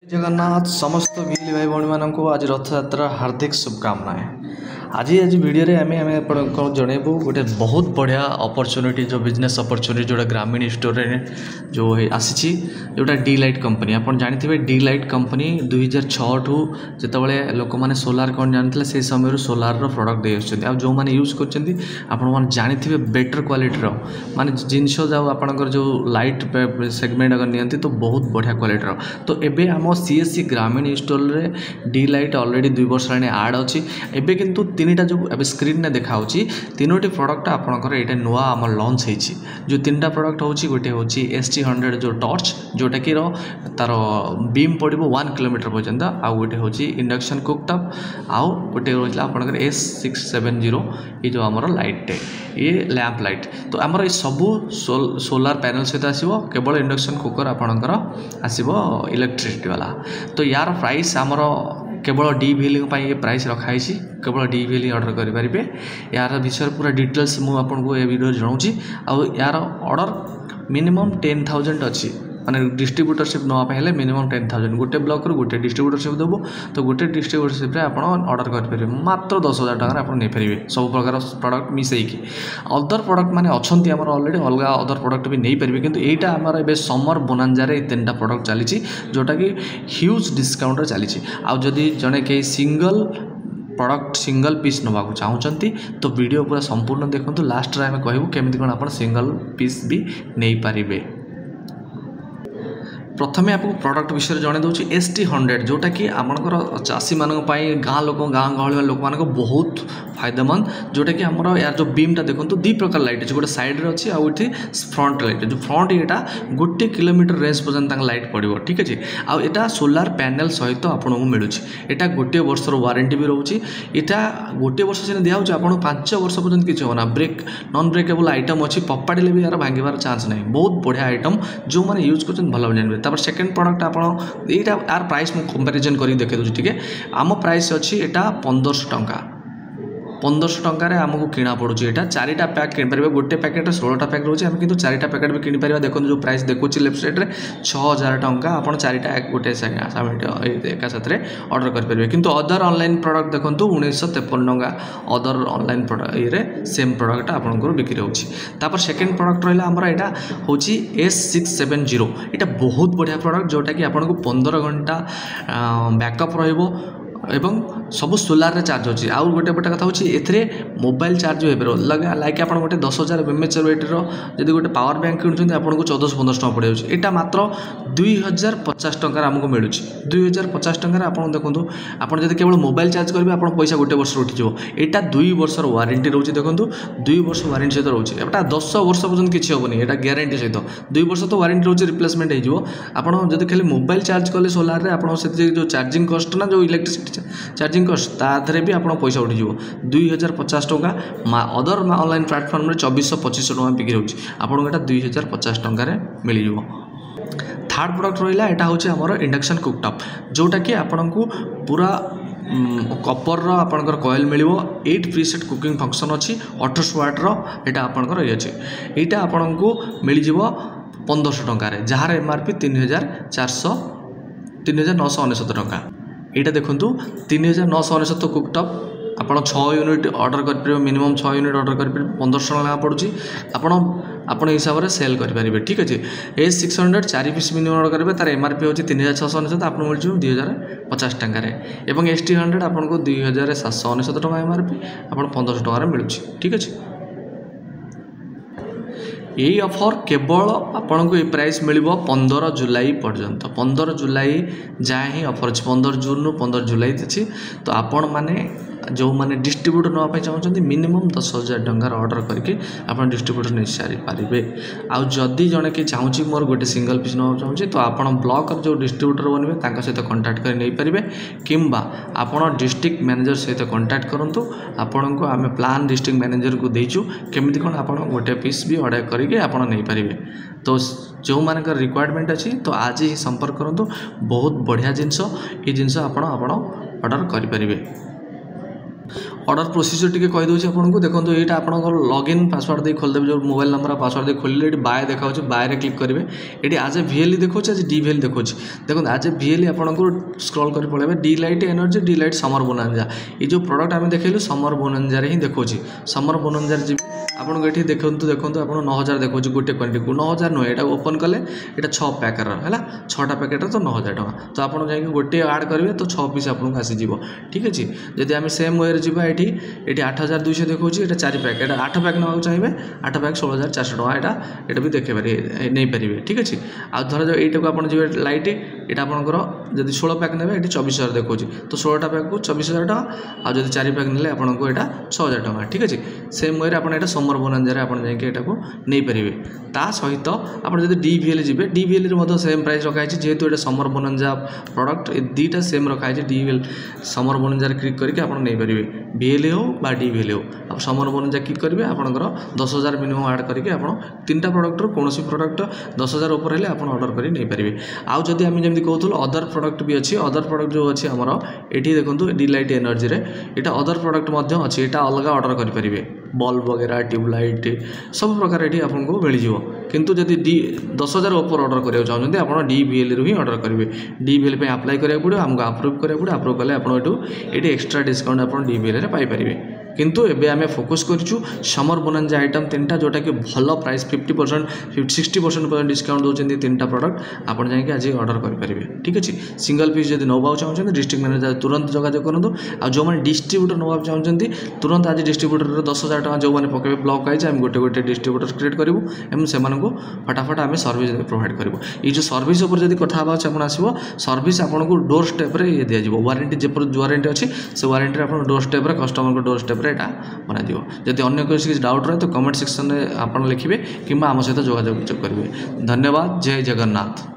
जगन्नाथ समस्त भिली भाई भौणी मानक आज रथयात्रा हार्दिक शुभकामनाएं। आज वीडियो रे आमे जनइबू गोटे बहुत बढ़िया अपॉर्चुनिटी जो बिजनेस अपॉर्चुनिटी जोटा ग्रामीण स्टोर रे जो आसी जोटा डी लाइट कंपनी आपन जानिथिबे। डी लाइट कंपनी 2006 ठू जेतबेले लोक माने सोलार कौन जानथिले से समय सोलार रो प्रोडक्ट दे आछथि। आ जो माने यूज करछथि आपन माने जानिथिबे बेटर क्वालिटी रो माने जिंस जाऊ आपनकर जो लाइट सेगमेंट अगर नियंती तो बहुत बढ़िया क्वालिटी रो। तो एबे हम सीएससी ग्रामीण स्टोर रे डी लाइट ऑलरेडी 2 वर्ष लाने ऐड अछि। एबे किंतु तीनटा जो अब स्क्रीन ने देखाउची तीनोटी प्रोडक्ट आपनकर एटा नुआ हम लॉन्च हेछि। जो तीनटा प्रोडक्ट होछि गोटे होछि ST100 जो टॉर्च जोटा कि तार बीम पड़िबो 1 किलोमीटर पर्यंत। आ गोटे होछि इंडक्शन कुकटॉप आउ गोटे होछि आपनकर S670 ये जो हमर लाइट ये लैंप लाइट। तो हमर ये सबु सोलार पैनल सहित आसीबो। केवल इंडक्शन कुकर आपनकर आसीबो इलेक्ट्रिसिटी वाला। तो यार प्राइस हमर केवल डी व्हीलिंग पर ये प्राइस रखाई केवल डी व्हीलिंग ऑर्डर करेंगे। यार विषय पूरा डिटेल्स मुझे आपको ये वीडियो जनाऊँगी। आउ यार ऑर्डर मिनिमम 10,000 अच्छी माने डिस्ट्रीब्यूटरशिप नापे मिनिमम 10,000 गोटे ब्लॉक रू गोटे डिस्ट्रीब्यूटरशिप देव। तो गोटे डिस्ट्रीब्यूटरशिप आप ऑर्डर करेंगे मात्र 10,000 टकर आप नहीं पारे सब प्रकार प्रोडक्ट मिसेकी। अदर प्रोडक्ट माने अच्छी आम ऑलरेडी अलग अदर प्रोडक्ट भी नहीं पारे किंतु एटा आमर ए समर बोनांजा रे 3टा प्रोडक्ट चली जोटा कि ह्यूज डिस्काउंट चली। आउ जदि जड़े कहीं सिंगल प्रोडक्ट सिंगल पीस नवाक चाहते तो वीडियो पूरा संपूर्ण देखो। लास्ट रे आम कहूँ केमी कौन आप सिंगल पीस भी नहीं पारे। प्रथमे आपको प्रोडक्ट विषय जन दूसरी ST100 जोटा कि आमर चाषी मान गाँ लोक गाँ गहली लोक मान बहुत फायदेमंद। जोटा कि आमर यार जो बीमटा देखो 2 प्रकार लाइट अच्छे गोटे सैड्रे अच्छी आउ फ्रंट लाइट जो फ्रंट यहाँ 1 किलोमीटर रेंज पर्यंत लाइट पड़ो। ठीक अच्छे आउ एटा सोलार पैनल सहित आपको मिलूँ। यहाँ 1 वर्षर वारंटी भी रोचे। यहाँ 1 वर्ष से दिखाऊँ आपको 5 वर्ष पर्यंत किसी होना ब्रेक नॉन ब्रेकेबल आइटम अच्छी पपाड़े भी यार भांगार चांस नहीं। बहुत बढ़िया आइटम जो मैंने यूज कर भल जानते। तापर सेकेंड प्रोडक्ट आप यार प्राइस मुझे कंपेरिजन कर देखे दूसरी टी आम प्राइस अच्छी यहाँ 1500 टंका 1500 टंकार आमको किना पड़ू। यहाँ 4टा पैक किपारे गोटे पैकेट 16टा पैक रोचे आम किंतु 4टा पैकेट भी किपारे। देखो जो प्राइस देखुँ लेफ्ट साइड्रे 6,000 टंका आप 4टा गोटे एका साथ ऑर्डर करेंगे। किंतु अदर ऑनलाइन प्रोडक्ट देखो 1953 टंका अदर ऑनलाइन प्रोडक्ट ये सेम प्रोडक्ट आपंकर बिक्री होपर। सेकेंड प्रोडक्ट रहा आमर यहाँ हूँ S670 यहाँ बहुत बढ़िया प्रोडक्ट जोटा कि आपको 15 घंटा बैकअप रहिबो एवं सब सोलार चार्ज अच्छी। आउ गोटे गोटे कथा होती मोबाइल चार्ज हो पार लाइक आप गोटे 10,000 mAh बैटेरी जब गोटे पावर बैंक किणुंट आपको 1415 टका पड़ जाए। यहाँ मात्र 2,050 टकर आमको मिलूँ। 2,050 टकर आप देखो आप केवल मोबाइल चार्ज करेंगे आप पैसा गोटे वर्ष उठिज। यहाँ 2 वर्षर वारंटी रोचे। देखो 2 वर्ष वारंटी सहित रोचे। यहाँ 10 वर्ष पर्यंत किसी हेनी यहाँ ग्यारंटी सहित 2 वर्ष तो वारंटी रोचे रिप्लेसमेंट हो खाली मोबाइल चार्ज कले सोलार आप जो चार्जिंग कस्ट ना जो इलेक्ट्रिसिटी चार्जिंग कस्ट ताधरे भी आप पैसा उठिज 2,050 टका। अदर ऑनलाइन प्लेटफॉर्म में 2,400-2,500 टका बिक्री होची आपको यहाँ 2,050 टकर मिल जाव। थर्ड प्रोडक्ट रहा यहाँ हूँ आमर इंडक्शन कुकटॉप जोटा कि आपन को पूरा कपर आपनकर कॉइल मिल 8 प्रीसेट कुकिंग फंक्शन अच्छी 28 वाट यहाँ आपंकर ये अच्छे। यहाँ आपन को मिल 1,500 टकर जार MRP 3,999 टका। यहाँ देखूँ 3,999 कुकटॉप आप 6 यूनिट ऑर्डर करेंगे मिनिमम 6 यूनिट ऑर्डर करेंगे 1,500 टका पड़ुची आपण हिसाब से सेल करेंगे। ठीक अच्छे S600 4 पीस मिनिमम ऑर्डर करेंगे तार MRP होची 3,699 आपको मिल 2,050 टकर एवं ST100 आपको 2,799 टका MRP आप 1,500 टकर मिलूँ। ठीक अच्छे यही ऑफर केवल आपन को ये प्राइस मिल 15 जुलाई पर्यंत 15 जुलाई जाए ही ऑफर अच्छे 15 जून 15 जुलाई अच्छी। तो आपण मैंने जो मैंने डिस्ट्रीब्यूटर नापी चाहते मिनिमम 10,000 टंकार ऑर्डर करके आप डिस्ट्रीब्यूटर नहीं सारी पारे। आउ जदि जड़े कि चाहूँगी मोर गोटे सिंगल पीस ना चाहूँगी तो आप ब्लॉक जो डिस्ट्रीब्यूटर बनवे सहित कंटाक्ट कर नहीं पारे किंबा आपड़ डिस्ट्रिक्ट मैनेजर सहित कंटाक्ट करूँ। आपण को आम प्लान डिस्ट्रिक्ट मैनेजर को देचु केमी कौन आप गोटे पीस भी ऑर्डर करके आप नहीं पारे। तो जो मान रिक्वायरमेंट अच्छी तो आज ही संपर्क करूँ। बहुत बढ़िया जिनस ये जिनस आप ऑर्डर करें। अर्डर प्रोसीजर टी कहीदे आपको देखो यहाँ आप लॉगिन पासवर्ड दे खोलदेवे जो मोबाइल नंबर पासवर्ड दे खोलिले ये बाय देखा बाय क्लिक करेंगे ये आज ए VLE देखो आज DVL देखो देखो आज ए VLE आपको स्क्रॉल कर पड़े D-Lite energy D-Lite summer bonanza ये जो प्रोडक्ट आम देखलु समर बोनांजा ही देखो समर बोनांजा जी आपको ये देखो देखो आप 9000 देखो गोटे क्वांटिटी को 9000 नुहे यहाँ ओपन कले यहाँ 6 पैकर है 6टा पैकेट तो 9000 टका तो आप जाकि गोटे आड करेंगे तो 6 पीस आपको आसीज ठीक अच्छे जदि आम सेम वे जावा ये 8200 देखो ये 4 पैक ये 8 पैक ना चाहिए 8 पैक 16400 टका यहाँ भी देखे पारे नहीं पारे ठीक अच्छे आ धर जो यटा को आप जी लाइट यहाँ आपंकर जब 16 पैक ने 24000 देखो तो 16टा पैक को 24000 टका आज 4 पैक ने आपको यहाँ 6000 टका ठीक अच्छे सेम वे आप समर बोनांजा आप नहीं पारे ता सहित आप DVL जी DVL सेम प्राइस रखाई जेहेतु ये समर बोनांजा प्रोडक्ट दुईटा सेम रखाई DVL समर बोनांजा क्लिक करके आप नहीं पारे VLE हो बा DVL हो आप समर बोनांजा क्लिक करेंगे आपंकर 10000 मिनिमम आड करके आप 3टा प्रोडक्टर कौन प्रोडक्ट 10000 ऊपर है आप ऑर्डर कर नहीं पारे आउ जदि आम जमी कहूँ अदर प्रोडक्ट भी अच्छी अदर प्रोडक्ट जो अच्छी आमर ये देखो D-Lite एनर्जी यहाँ अदर प्रोडक्ट अच्छी यहाँ अलग ऑर्डर करेंगे बल्ब वगैरह ट्यूबलाइट सब प्रकार ये आपको मिल किंतु जदि 10000 ऊपर ऑर्डर कराया चाहते आप DVL रू ही ऑर्डर करेंगे DVL पे अप्लाई करा पड़ो आमको अप्रूव करा पड़ो अप्रूव कले आप एक्स्ट्रा डिस्काउंट आप DVL पाइपर किंतु एबे आमे फोकस करूँ समर बोनांजा आइटम 3टा जोटा कि भल प्राइस 50% 60% डिस्काउंट दौरान 3टा प्रोडक्ट आप जाकि आज ऑर्डर करेंगे ठीक अच्छे सिंगल पीस जब नवा चाहते डिस्ट्रिक्ट मैनेजर तुरंत जोगाजोग करूँ आ जो मैंने डिस्ट्रीब्यूटर नवा चाहते तुरंत आज डिस्ट्रीब्यूटर 10,000 टका जो मैंने पकेबे ब्लॉक आई आम गोटे गोटे डिस्ट्रीब्यूटर क्रिएट करूँ एवं से फटाफट आम सर्विस प्रोवाइड करूँ ये जो सर्विस उपर जब कथा आसो सर्विस आपको डोर स्टेप दि जाए वारंटी जब वारंटी अच्छी से वारंटी आप डोर स्टेप कस्टमर को डोर स्टेप एटा बनाई जदि अन्य किसी डाउट रहे तो कमेंट सेक्शन में आप लिखिए कि आम सहित जोगाजोग करेंगे धन्यवाद जय जगन्नाथ।